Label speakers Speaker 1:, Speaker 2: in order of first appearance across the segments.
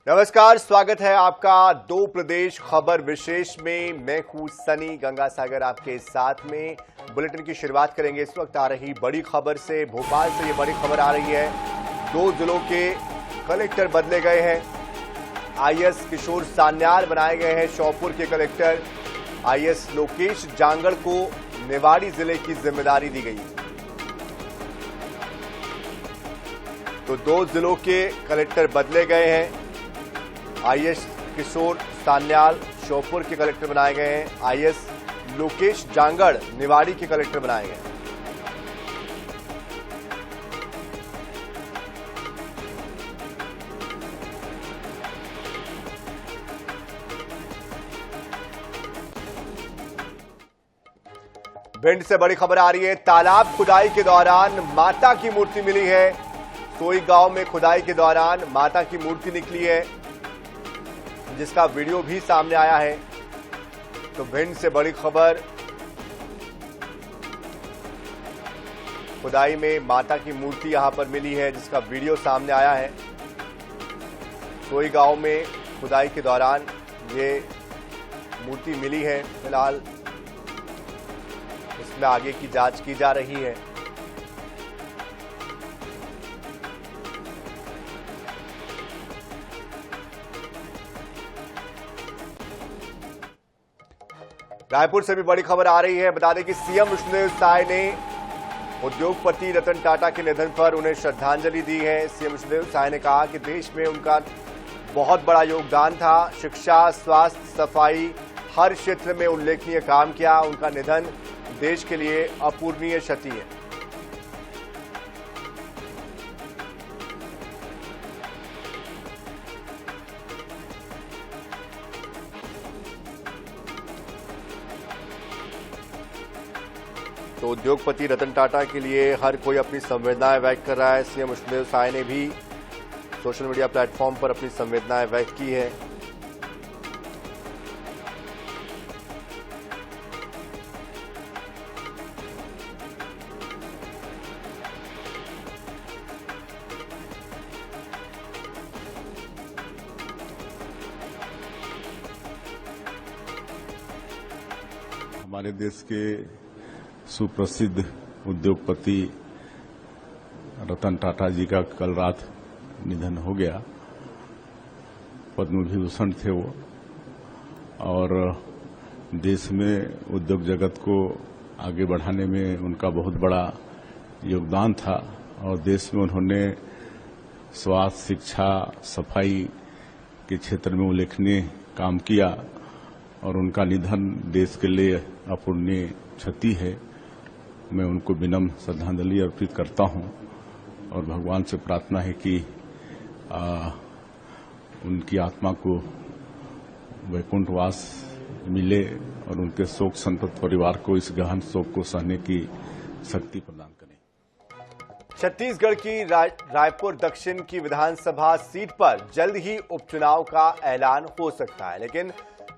Speaker 1: नमस्कार, स्वागत है आपका दो प्रदेश खबर विशेष में। मैं हूं सनी गंगासागर आपके साथ में। बुलेटिन की शुरुआत करेंगे इस वक्त आ रही बड़ी खबर से। भोपाल से ये बड़ी खबर आ रही है। दो जिलों के कलेक्टर बदले गए हैं। आईएएस किशोर सान्याल बनाए गए हैं श्योपुर के कलेक्टर। आईएएस लोकेश जांगड़ को निवाड़ी जिले की जिम्मेदारी दी गई है। तो दो जिलों के कलेक्टर बदले गए हैं। आईएएस किशोर सान्याल श्योपुर के कलेक्टर बनाए गए हैं। आईएएस लोकेश जांगड़ निवाड़ी के कलेक्टर बनाए गए हैं। भिंड से बड़ी खबर आ रही है। तालाब खुदाई के दौरान माता की मूर्ति मिली है। सोई गांव में खुदाई के दौरान माता की मूर्ति निकली है, जिसका वीडियो भी सामने आया है। तो भिंड से बड़ी खबर, खुदाई में माता की मूर्ति यहां पर मिली है, जिसका वीडियो सामने आया है। सोई गांव में खुदाई के दौरान ये मूर्ति मिली है। फिलहाल इसमें आगे की जांच की जा रही है। रायपुर से भी बड़ी खबर आ रही है। बता दें कि सीएम विष्णुदेव साय ने उद्योगपति रतन टाटा के निधन पर उन्हें श्रद्धांजलि दी है। सीएम विष्णुदेव साय ने कहा कि देश में उनका बहुत बड़ा योगदान था। शिक्षा, स्वास्थ्य, सफाई, हर क्षेत्र में उल्लेखनीय काम किया। उनका निधन देश के लिए अपूरणीय क्षति है। तो उद्योगपति रतन टाटा के लिए हर कोई अपनी संवेदनाएं व्यक्त कर रहा है। सीएम विष्णुदेव साय ने भी सोशल मीडिया प्लेटफॉर्म पर अपनी संवेदनाएं व्यक्त की है।
Speaker 2: हमारे देश के सुप्रसिद्ध उद्योगपति रतन टाटा जी का कल रात निधन हो गया। पद्म विभूषण थे वो, और देश में उद्योग जगत को आगे बढ़ाने में उनका बहुत बड़ा योगदान था। और देश में उन्होंने स्वास्थ्य, शिक्षा, सफाई के क्षेत्र में उल्लेखनीय काम किया, और उनका निधन देश के लिए अपूरणीय क्षति है। मैं उनको विनम्र श्रद्धांजलि अर्पित करता हूं, और भगवान से प्रार्थना है कि उनकी आत्मा को वैकुंठवास मिले, और उनके शोक संतप्त परिवार को इस गहन शोक को सहने की शक्ति प्रदान करें।
Speaker 1: छत्तीसगढ़ की रायपुर दक्षिण की विधानसभा सीट पर जल्द ही उपचुनाव का ऐलान हो सकता है, लेकिन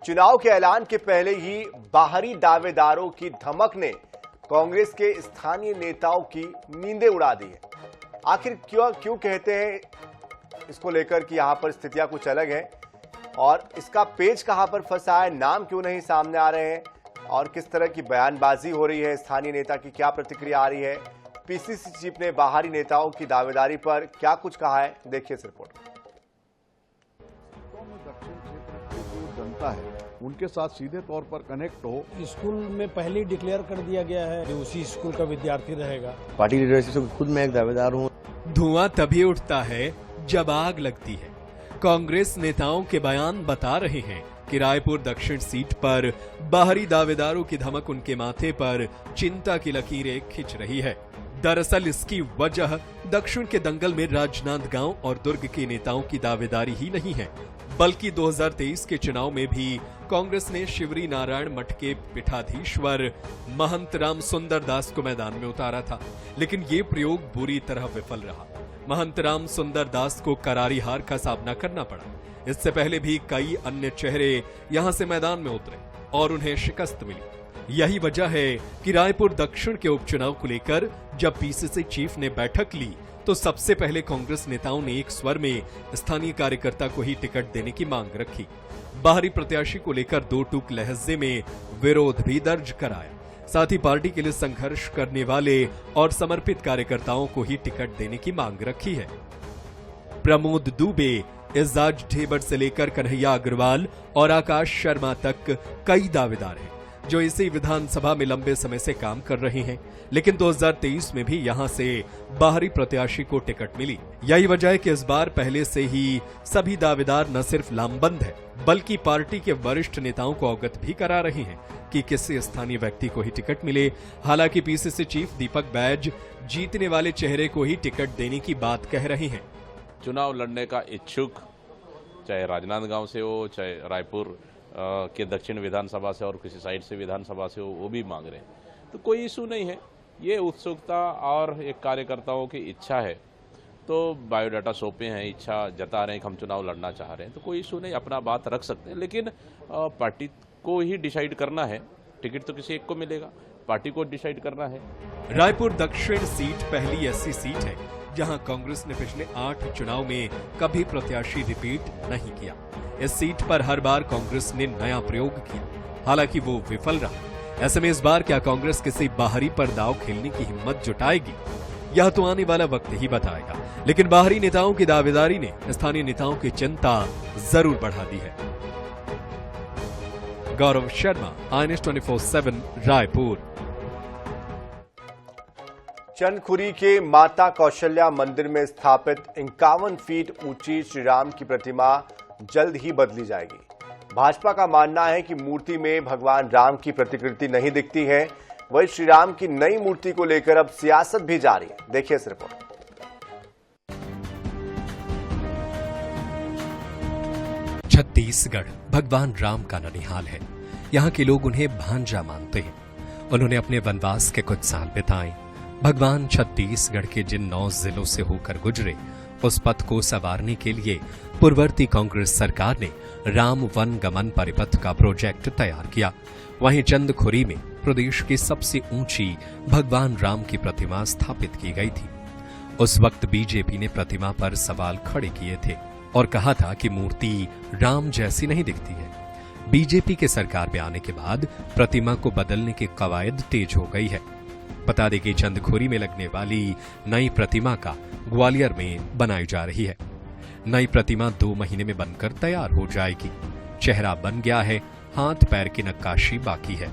Speaker 1: चुनाव के ऐलान के पहले ही बाहरी दावेदारों की धमक ने कांग्रेस के स्थानीय नेताओं की नींदें उड़ा दी है। आखिर क्यों कहते हैं इसको लेकर कि यहां पर स्थितियां कुछ अलग है, और इसका पेच कहां पर फंसा है, नाम क्यों नहीं सामने आ रहे हैं, और किस तरह की बयानबाजी हो रही है, स्थानीय नेता की क्या प्रतिक्रिया आ रही है। पीसीसी चीफ ने बाहरी नेताओं की दावेदारी पर क्या कुछ कहा है, देखिए इस रिपोर्ट।
Speaker 3: दक्षिण क्षेत्र की जो जनता है उनके साथ सीधे तौर पर कनेक्ट हो।
Speaker 4: स्कूल में पहले ही डिक्लेयर कर दिया गया है कि उसी स्कूल का विद्यार्थी रहेगा।
Speaker 5: पार्टी लीडरशिप से खुद मैं एक दावेदार हूँ।
Speaker 6: धुआं तभी उठता है जब आग लगती है। कांग्रेस नेताओं के बयान बता रहे हैं कि रायपुर दक्षिण सीट पर बाहरी दावेदारों की धमक उनके माथे पर चिंता की लकीरें खिंच रही है। दरअसल इसकी वजह दक्षिण के दंगल में राजनांदगांव और दुर्ग के नेताओं की दावेदारी ही नहीं है, बल्कि 2023 के चुनाव में भी कांग्रेस ने शिवरी नारायण मठ के पीठाधीश्वर महंत राम सुंदर दास को मैदान में उतारा था, लेकिन ये प्रयोग बुरी तरह विफल रहा। महंत राम सुंदर दास को करारी हार का सामना करना पड़ा। इससे पहले भी कई अन्य चेहरे यहां से मैदान में उतरे और उन्हें शिकस्त मिली। यही वजह है कि रायपुर दक्षिण के उपचुनाव को लेकर जब पीसीसी चीफ ने बैठक ली तो सबसे पहले कांग्रेस नेताओं ने एक स्वर में स्थानीय कार्यकर्ता को ही टिकट देने की मांग रखी। बाहरी प्रत्याशी को लेकर दो टूक लहजे में विरोध भी दर्ज कराया। साथ ही पार्टी के लिए संघर्ष करने वाले और समर्पित कार्यकर्ताओं को ही टिकट देने की मांग रखी है। प्रमोद दुबे, एजाज ढेबर से लेकर कन्हैया अग्रवाल और आकाश शर्मा तक कई दावेदार हैं जो इसी विधानसभा में लंबे समय से काम कर रहे हैं, लेकिन 2023 में भी यहां से बाहरी प्रत्याशी को टिकट मिली। यही वजह है कि इस बार पहले से ही सभी दावेदार न सिर्फ लामबंद है बल्कि पार्टी के वरिष्ठ नेताओं को अवगत भी करा रहे हैं कि किसी स्थानीय व्यक्ति को ही टिकट मिले। हालांकि पीसीसी चीफ दीपक बैज जीतने वाले चेहरे को ही टिकट देने की बात कह रहे हैं।
Speaker 7: चुनाव लड़ने का इच्छुक चाहे राजनांदगांव से हो, चाहे रायपुर के दक्षिण विधानसभा से और किसी साइड से विधानसभा से हो, वो भी मांग रहे हैं। तो कोई इशू नहीं है। ये उत्सुकता और एक कार्यकर्ताओं की इच्छा है, तो बायोडाटा सौंपे हैं, इच्छा जता रहे हैं कि हम चुनाव लड़ना चाह रहे हैं, तो कोई इशू नहीं, अपना बात रख सकते हैं। लेकिन पार्टी को ही डिसाइड करना है। टिकट तो किसी एक को मिलेगा, पार्टी को डिसाइड करना है।
Speaker 6: रायपुर दक्षिण सीट पहली ऐसी सीट है जहां कांग्रेस ने पिछले 8 चुनाव में कभी प्रत्याशी रिपीट नहीं किया। इस सीट पर हर बार कांग्रेस ने नया प्रयोग किया, हालांकि वो विफल रहा। ऐसे में इस बार क्या कांग्रेस किसी बाहरी पर दांव खेलने की हिम्मत जुटाएगी? यह तो आने वाला वक्त ही बताएगा। लेकिन बाहरी नेताओं की दावेदारी ने स्थानीय नेताओं की चिंता जरूर बढ़ा दी है। गौरव शर्मा, INS 24/7 रायपुर।
Speaker 1: चंदखुरी के माता कौशल्या मंदिर में स्थापित 51 फीट ऊंची श्रीराम की प्रतिमा जल्द ही बदली जाएगी। भाजपा का मानना है कि मूर्ति में भगवान राम की प्रतिकृति नहीं दिखती है। वहीं श्रीराम की नई मूर्ति को लेकर अब सियासत भी जारी है। देखिए इस रिपोर्ट।
Speaker 6: छत्तीसगढ़ भगवान राम का ननिहाल है। यहाँ के लोग उन्हें भांजा मानते हैं। उन्होंने अपने वनवास के कुछ साल बिताए। भगवान छत्तीसगढ़ के जिन 9 जिलों से होकर गुजरे, उस पथ को संवारने के लिए पूर्ववर्ती कांग्रेस सरकार ने राम वन गमन परिपथ का प्रोजेक्ट तैयार किया। वहीं चंदखुरी में प्रदेश की सबसे ऊंची भगवान राम की प्रतिमा स्थापित की गई थी। उस वक्त बीजेपी ने प्रतिमा पर सवाल खड़े किए थे और कहा था कि मूर्ति राम जैसी नहीं दिखती है। बीजेपी के सरकार में आने के बाद प्रतिमा को बदलने की कवायद तेज हो गई है। बता दें कि चंदखुरी में लगने वाली नई प्रतिमा का ग्वालियर में बनाई जा रही है। नई प्रतिमा 2 महीने में बनकर तैयार हो जाएगी। चेहरा बन गया है, हाथ पैर की नक्काशी बाकी है।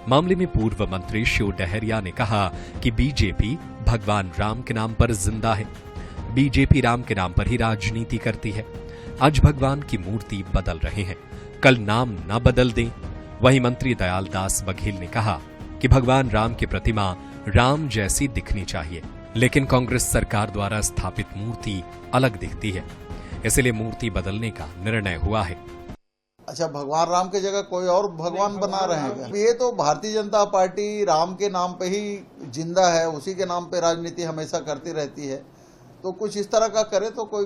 Speaker 6: मामले में पूर्व मंत्री शिव डहरिया ने कहा कि बीजेपी भगवान राम के नाम पर जिंदा है। बीजेपी राम के नाम पर ही राजनीति करती है। आज भगवान की मूर्ति बदल रहे हैं, कल नाम न बदल दें। वहीं मंत्री दयाल दास बघेल ने कहा कि भगवान राम की प्रतिमा राम जैसी दिखनी चाहिए, लेकिन कांग्रेस सरकार द्वारा स्थापित मूर्ति अलग दिखती है, इसलिए मूर्ति बदलने का निर्णय हुआ है।
Speaker 8: अच्छा, भगवान राम की जगह कोई और भगवान बना रहे हैं क्या? ये तो भारतीय जनता पार्टी राम के नाम पे ही जिंदा है, उसी के नाम पे राजनीति हमेशा करती रहती है। तो कुछ इस तरह का करे तो कोई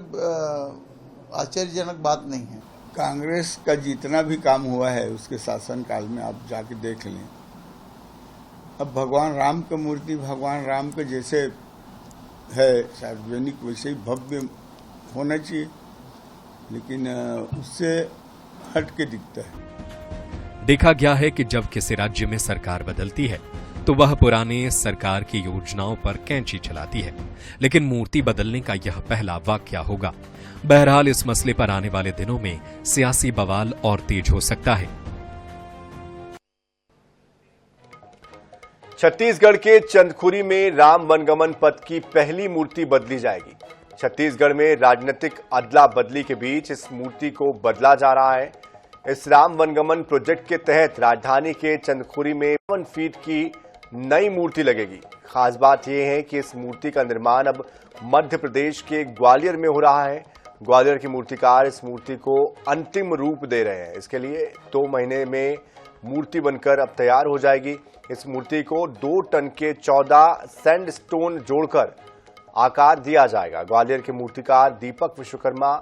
Speaker 8: आश्चर्यजनक बात नहीं है।
Speaker 9: कांग्रेस का जितना भी काम हुआ है उसके शासनकाल में आप जाके देख लें। अब भगवान राम की मूर्ति भगवान राम के जैसे है, सार्वजनिक वैसे ही भव्य होना चाहिए, लेकिन उससे हट के दिखता है।
Speaker 6: देखा गया है कि जब किसी राज्य में सरकार बदलती है तो वह पुराने सरकार की योजनाओं पर कैंची चलाती है, लेकिन मूर्ति बदलने का यह पहला वाकया होगा। बहरहाल इस मसले पर आने वाले दिनों में सियासी बवाल और तेज हो सकता है।
Speaker 1: छत्तीसगढ़ के चंदखुरी में राम वनगमन पथ की पहली मूर्ति बदली जाएगी। छत्तीसगढ़ में राजनीतिक अदला बदली के बीच इस मूर्ति को बदला जा रहा है। इस राम वनगमन प्रोजेक्ट के तहत राजधानी के चंदखुरी में 51 फीट की नई मूर्ति लगेगी। खास बात यह है कि इस मूर्ति का निर्माण अब मध्य प्रदेश के ग्वालियर में हो रहा है। ग्वालियर के मूर्तिकार इस मूर्ति को अंतिम रूप दे रहे हैं। इसके लिए 2 महीने में मूर्ति बनकर अब तैयार हो जाएगी। इस मूर्ति को 2 टन के 14 सैंडस्टोन जोड़कर आकार दिया जाएगा। ग्वालियर के मूर्तिकार दीपक विश्वकर्मा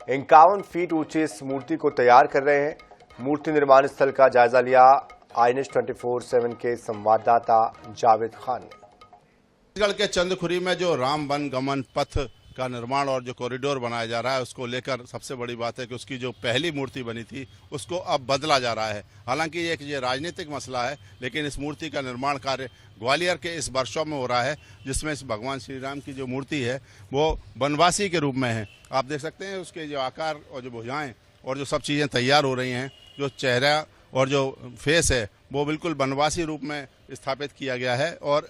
Speaker 1: 51 फीट ऊंची इस मूर्ति को तैयार कर रहे हैं। मूर्ति निर्माण स्थल का जायजा लिया INS 24/7 के संवाददाता जावेद खान ने।
Speaker 2: छत्तीसगढ़ के चंदखुरी में जो राम वन गमन पथ का निर्माण और जो कॉरिडोर बनाया जा रहा है, उसको लेकर सबसे बड़ी बात है कि उसकी जो पहली मूर्ति बनी थी उसको अब बदला जा रहा है। हालांकि ये राजनीतिक मसला है, लेकिन इस मूर्ति का निर्माण कार्य ग्वालियर के इस वर्कशॉप में हो रहा है, जिसमें इस भगवान श्री राम की जो मूर्ति है वो बनवासी के रूप में है। आप देख सकते हैं उसके जो आकार और जो भुजाएं और जो सब चीज़ें तैयार हो रही हैं, जो चेहरा और जो फेस है वो बिल्कुल बनवासी रूप में स्थापित किया गया है और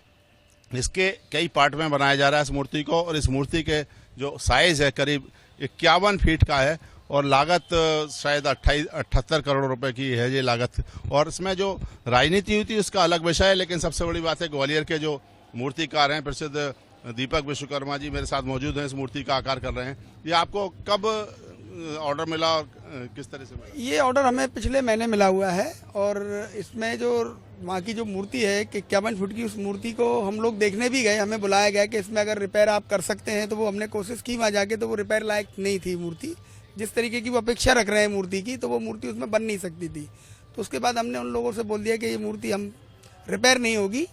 Speaker 2: इसके कई पार्ट में बनाया जा रहा है इस मूर्ति को। और इस मूर्ति के जो साइज है करीब 51 फीट का है और लागत शायद 78 करोड़ रुपए की है ये लागत। और इसमें जो राजनीति हुई थी उसका अलग विषय है, लेकिन सबसे बड़ी बात है ग्वालियर के जो मूर्तिकार हैं प्रसिद्ध दीपक विश्वकर्मा जी मेरे साथ मौजूद हैं, इस मूर्ति का आकार कर रहे हैं। ये आपको कब ऑर्डर मिला और किस तरह से मिला?
Speaker 5: ये ऑर्डर हमें पिछले महीने मिला हुआ है और इसमें जो वहाँ की जो मूर्ति है 51 फुट की, उस मूर्ति को हम लोग देखने भी गए। हमें बुलाया गया कि इसमें अगर रिपेयर आप कर सकते हैं, तो वो हमने कोशिश की वहाँ जाके, तो वो रिपेयर लायक नहीं थी मूर्ति। जिस तरीके की वो अपेक्षा रख रहे हैं मूर्ति की, तो वो मूर्ति उसमें बन नहीं सकती थी। तो उसके बाद हमने उन लोगों से बोल दिया कि ये मूर्ति हम रिपेयर नहीं होगी,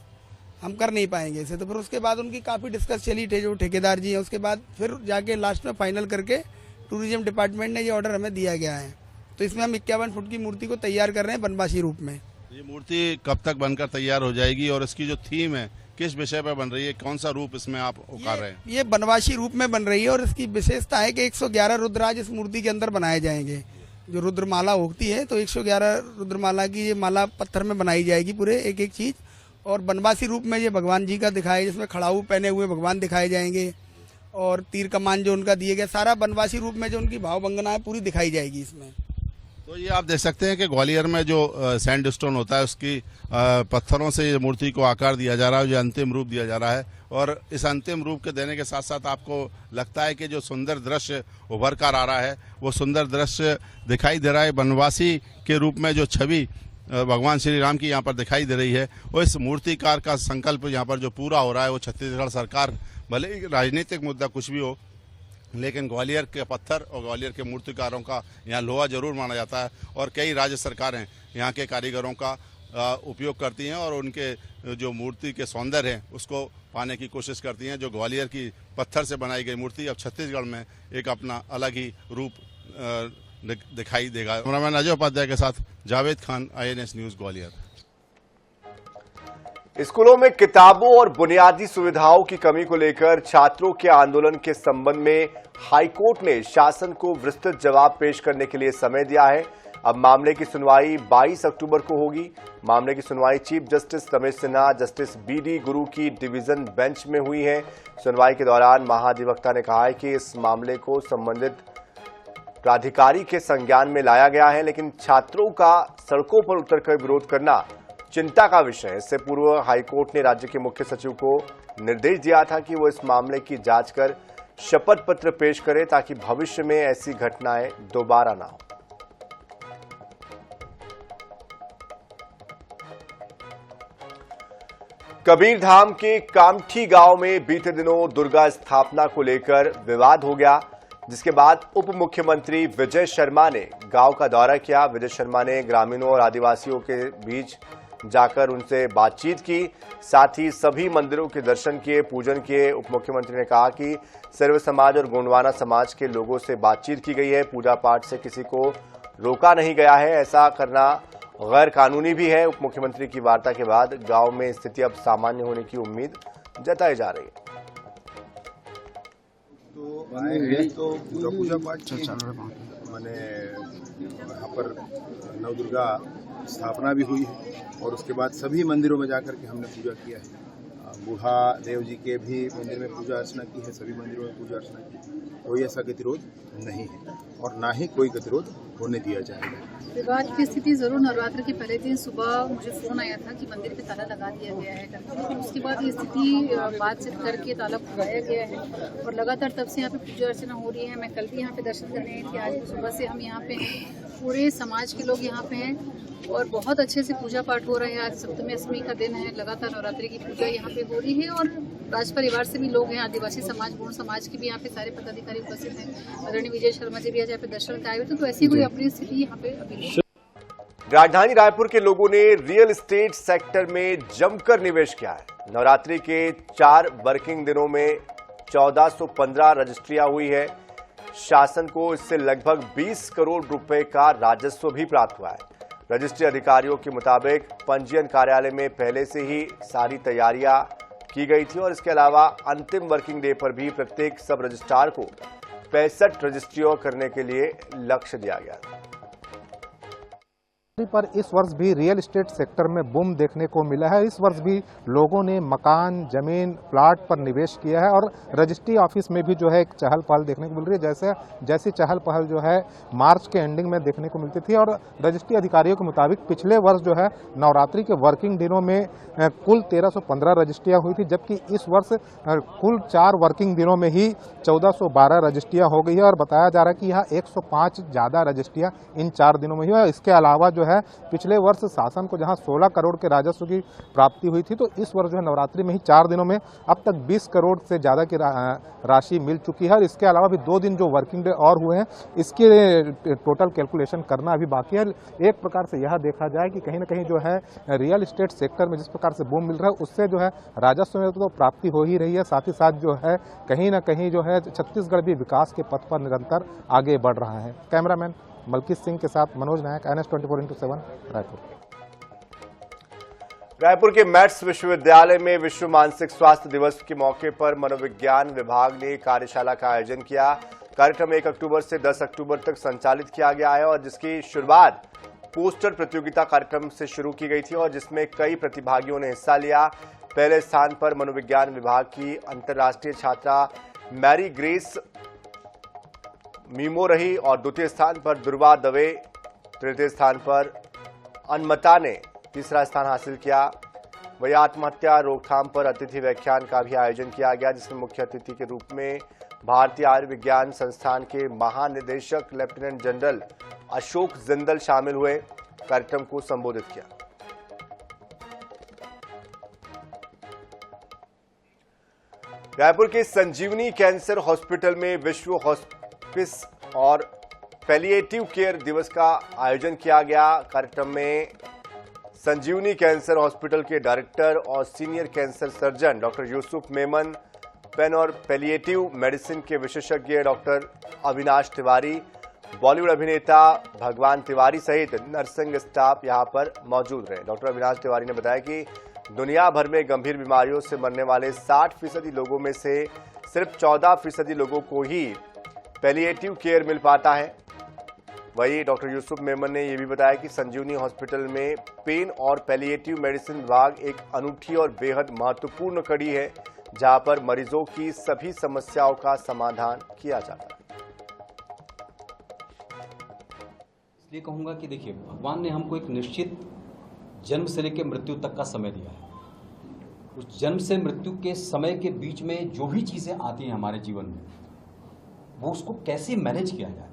Speaker 5: हम कर नहीं पाएंगे इसे। तो फिर उसके बाद उनकी काफ़ी डिस्कस चली थे जो ठेकेदार जी हैं। उसके बाद फिर जाके लास्ट में फाइनल करके टूरिज्म डिपार्टमेंट ने ये ऑर्डर हमें दिया गया है। तो इसमें हम 51 फुट की मूर्ति को तैयार कर रहे हैं बनवासी रूप में।
Speaker 2: ये मूर्ति कब तक बनकर तैयार हो जाएगी और इसकी जो थीम है किस विषय पर बन रही है, कौन सा रूप इसमें आप उकार रहे हैं?
Speaker 5: ये बनवासी रूप में बन रही है और इसकी विशेषता है कि 111 रुद्राज इस मूर्ति के अंदर बनाए जाएंगे। जो रुद्रमाला होती है तो 111 रुद्रमाला की ये माला पत्थर में बनाई जाएगी, पूरे एक एक चीज। और बनवासी रूप में ये भगवान जी का दिखाए, जिसमें खड़ाऊ पहने हुए भगवान दिखाए जाएंगे और तीर कमान जो उनका दिए गए, सारा बनवासी रूप में जो उनकी भाव वंदना है पूरी दिखाई जाएगी इसमें।
Speaker 2: तो ये आप देख सकते हैं कि ग्वालियर में जो सैंडस्टोन होता है उसकी पत्थरों से ये मूर्ति को आकार दिया जा रहा है, जो अंतिम रूप दिया जा रहा है। और इस अंतिम रूप के देने के साथ साथ आपको लगता है कि जो सुंदर दृश्य उभर कर आ रहा है वो सुंदर दृश्य दिखाई दे रहा है। बनवासी के रूप में जो छवि भगवान श्री राम की यहाँ पर दिखाई दे रही है, वो इस मूर्तिकार का संकल्प यहाँ पर जो पूरा हो रहा है वो छत्तीसगढ़ सरकार, भले ही राजनीतिक मुद्दा कुछ भी हो, लेकिन ग्वालियर के पत्थर और ग्वालियर के मूर्तिकारों का यहाँ लोहा जरूर माना जाता है। और कई राज्य सरकारें यहाँ के कारीगरों का उपयोग करती हैं और उनके जो मूर्ति के सौंदर्य हैं उसको पाने की कोशिश करती हैं। जो ग्वालियर की पत्थर से बनाई गई मूर्ति अब छत्तीसगढ़ में एक अपना अलग ही रूप दिखाई देगा। कैमरामैन अजय उपाध्याय के साथ जावेद खान, INS न्यूज ग्वालियर।
Speaker 1: स्कूलों में किताबों और बुनियादी सुविधाओं की कमी को लेकर छात्रों के आंदोलन के संबंध में हाईकोर्ट ने शासन को विस्तृत जवाब पेश करने के लिए समय दिया है। अब मामले की सुनवाई 22 अक्टूबर को होगी। मामले की सुनवाई chief justice Ramesh Sinha, justice BD गुरु की डिवीजन बेंच में हुई है। सुनवाई के दौरान महाधिवक्ता ने कहा है कि इस मामले को संबंधित प्राधिकारी के संज्ञान में लाया गया है, लेकिन छात्रों का सड़कों पर उतरकर विरोध करना चिंता का विषय है। इससे पूर्व हाईकोर्ट ने राज्य के मुख्य सचिव को निर्देश दिया था कि वो इस मामले की जांच कर शपथ पत्र पेश करे, ताकि भविष्य में ऐसी घटनाएं दोबारा ना हो। कबीरधाम के कामठी गांव में बीते दिनों दुर्गा स्थापना को लेकर विवाद हो गया, जिसके बाद उप मुख्यमंत्री विजय शर्मा ने गांव का दौरा किया। विजय शर्मा ने ग्रामीणों और आदिवासियों के बीच जाकर उनसे बातचीत की, साथ ही सभी मंदिरों के दर्शन किए, पूजन किए। उप मुख्यमंत्री ने कहा कि सर्व समाज और गोंडवाना समाज के लोगों से बातचीत की गई है, पूजा पाठ से किसी को रोका नहीं गया है, ऐसा करना गैर कानूनी भी है। उप मुख्यमंत्री की वार्ता के बाद गांव में स्थिति अब सामान्य होने की उम्मीद जताई जा रही है।
Speaker 10: तो पूजा पाठ मैंने यहाँ पर नवदुर्गा स्थापना भी हुई है और उसके बाद सभी मंदिरों में जाकर के हमने पूजा किया है। बूढ़ा देव जी के भी मंदिर में पूजा अर्चना की है, सभी मंदिरों में पूजा अर्चना की। कोई ऐसा गतिरोध नहीं है और ना ही कोई गतिरोध होने दिया जाएगा।
Speaker 11: विवाद की स्थिति जरूर नवरात्र के पहले दिन सुबह मुझे फोन आया था कि मंदिर पे ताला लगा दिया गया है करके, लेकिन उसके बाद ये स्थिति बातचीत करके ताला खुलवाया गया है और लगातार तब से यहाँ पे पूजा अर्चना हो रही है। मैं कल भी यहाँ पे दर्शन करने आई थी, आज सुबह से हम यहाँ पे हैं, पूरे समाज के लोग यहाँ पे हैं और बहुत अच्छे से पूजा पाठ हो रहा है। आज सप्तमी अष्टमी का दिन है, लगातार नवरात्रि की पूजा यहाँ पे हो रही है और राज परिवार से भी लोग हैं, आदिवासी समाज, गोंड समाज के भी यहाँ पे सारे पदाधिकारी उपस्थित हैं। आदरणीय विजय शर्मा जी भी आज यहाँ पे दर्शन का आए हुए थे, तो ऐसी कोई अपनी स्थिति यहाँ पे अभी नहीं।
Speaker 1: राजधानी रायपुर के लोगों ने रियल एस्टेट सेक्टर में जमकर निवेश किया है। नवरात्रि के 4 वर्किंग दिनों में 1415 रजिस्ट्रियां हुई है। शासन को इससे लगभग 20 करोड़ रुपए का राजस्व भी प्राप्त हुआ है। रजिस्ट्री अधिकारियों के मुताबिक पंजीयन कार्यालय में पहले से ही सारी तैयारियां की गई थी और इसके अलावा अंतिम वर्किंग डे पर भी प्रत्येक सब रजिस्ट्रार को 65 रजिस्ट्रियों करने के लिए लक्ष्य दिया गया।
Speaker 12: पर इस वर्ष भी रियल एस्टेट सेक्टर में बूम देखने को मिला है। इस वर्ष भी लोगों ने मकान, जमीन, प्लाट पर निवेश किया है और रजिस्ट्री ऑफिस में भी जो है एक चहल पहल देखने को मिल रही है। जैसी चहल पहल जो है मार्च के एंडिंग में देखने को मिलती थी और रजिस्ट्री अधिकारियों के मुताबिक पिछले वर्ष जो है नवरात्रि के वर्किंग दिनों में कुल 1315 रजिस्ट्रियाँ हुई थी, जबकि इस वर्ष कुल 4 वर्किंग दिनों में ही 1412 रजिस्ट्रियाँ हो गई है और बताया जा रहा है कि यहाँ 105 ज़्यादा रजिस्ट्रियाँ इन 4 दिनों में हुई है। इसके अलावा जो है पिछले वर्ष शासन को जहां 16 करोड़ के राजस्व की प्राप्ति हुई थी, तो इस वर्ष जो है नवरात्रि में ही 4 दिनों में अब तक 20 करोड़ से ज़्यादा की राशि मिल चुकी है। और इसके अलावा भी 2 दिन जो वर्किंग डे और हुए हैं, इसके टोटल कैलकुलेशन करना अभी बाकी है। एक प्रकार से यह देखा जाए कि कहीं ना कहीं जो है रियल एस्टेट सेक्टर में जिस प्रकार से बूम मिल रहा है, उससे जो है राजस्व में तो प्राप्ति हो ही रही है, साथ ही साथ जो है कहीं ना कहीं जो है छत्तीसगढ़ भी विकास के पथ पर निरंतर आगे बढ़ रहा है। कैमरामैन मलकीत सिंह के साथ मनोज नायक, NS 24x7 रायपुर।
Speaker 1: रायपुर के मैट्स विश्वविद्यालय में विश्व मानसिक स्वास्थ्य दिवस के मौके पर मनोविज्ञान विभाग ने कार्यशाला का आयोजन किया। कार्यक्रम 1 अक्टूबर से 10 अक्टूबर तक संचालित किया गया है और जिसकी शुरुआत पोस्टर प्रतियोगिता कार्यक्रम से शुरू की गई थी और जिसमें कई प्रतिभागियों ने हिस्सा लिया। पहले स्थान पर मनोविज्ञान विभाग की अंतर्राष्ट्रीय छात्रा मैरी ग्रेस मीमो रही और द्वितीय स्थान पर दुर्वा दवे, तृतीय स्थान पर अनमता ने तीसरा स्थान हासिल किया। वही आत्महत्या रोकथाम पर अतिथि व्याख्यान का भी आयोजन किया गया, जिसमें मुख्य अतिथि के रूप में भारतीय आयुर्विज्ञान संस्थान के महानिदेशक लेफ्टिनेंट जनरल अशोक जिंदल शामिल हुए। कार्यक्रम को संबोधित किया। रायपुर के संजीवनी कैंसर हॉस्पिटल में विश्व हॉस्पिस और पैलिएटिव केयर दिवस का आयोजन किया गया। कार्यक्रम में संजीवनी कैंसर हॉस्पिटल के डायरेक्टर और senior cancer surgeon doctor Yusuf Memon, pain और पैलिएटिव मेडिसिन के विशेषज्ञ डॉक्टर अविनाश तिवारी, बॉलीवुड अभिनेता भगवान तिवारी सहित नर्सिंग स्टाफ यहां पर मौजूद रहे। डॉक्टर अविनाश तिवारी ने बताया कि दुनिया भर में गंभीर बीमारियों से मरने वाले 60% लोगों में से सिर्फ 14% लोगों को ही पैलिएटिव केयर मिल पाता है। वहीं डॉक्टर यूसुफ मेमन ने यह भी बताया कि संजीवनी हॉस्पिटल में पेन और पैलिएटिव मेडिसिन विभाग एक अनूठी और बेहद महत्वपूर्ण कड़ी है, जहां पर मरीजों की सभी समस्याओं का समाधान किया जाता है।
Speaker 13: इसलिए कहूंगा कि देखिए, भगवान ने हमको एक निश्चित जन्म से लेकर मृत्यु तक का समय दिया है। उस जन्म से मृत्यु के समय के बीच में जो भी चीज़ें आती हैं हमारे जीवन में, वो उसको कैसे मैनेज किया जाए।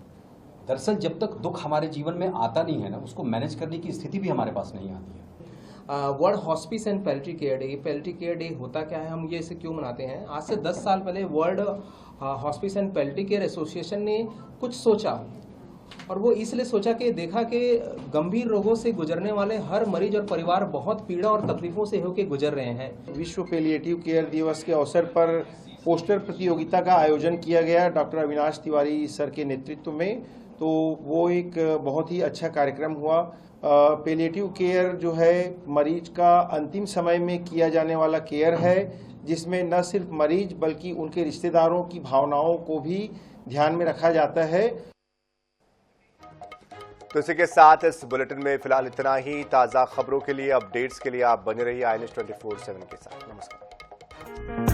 Speaker 13: दरअसल जब तक दुख हमारे जीवन में आता नहीं है ना, उसको मैनेज करने की स्थिति भी हमारे पास नहीं आती है।
Speaker 14: World hospice and palliative care day, palliative care day होता क्या है, हम ये इसे क्यों मनाते हैं? आज से 10 साल पहले world hospice and palliative care association ने कुछ सोचा, और वो इसलिए सोचा कि देखा कि गंभीर रोगों से गुजरने वाले हर मरीज और परिवार बहुत पीड़ा और तकलीफों से होकर गुजर रहे हैं।
Speaker 10: विश्व पैलिएटिव केयर दिवस के अवसर पर पोस्टर प्रतियोगिता का आयोजन किया गया डॉक्टर अविनाश तिवारी सर के नेतृत्व में। तो वो एक बहुत ही अच्छा कार्यक्रम हुआ। पैलिएटिव केयर जो है मरीज का अंतिम समय में किया जाने वाला केयर है, जिसमें न सिर्फ मरीज बल्कि उनके रिश्तेदारों की भावनाओं को भी ध्यान में रखा जाता है।
Speaker 1: तो इसी के साथ इस बुलेटिन में फिलहाल इतना ही। ताज़ा खबरों के लिए, अपडेट्स के लिए आप बने रहिए INS 24/7 के साथ। नमस्कार।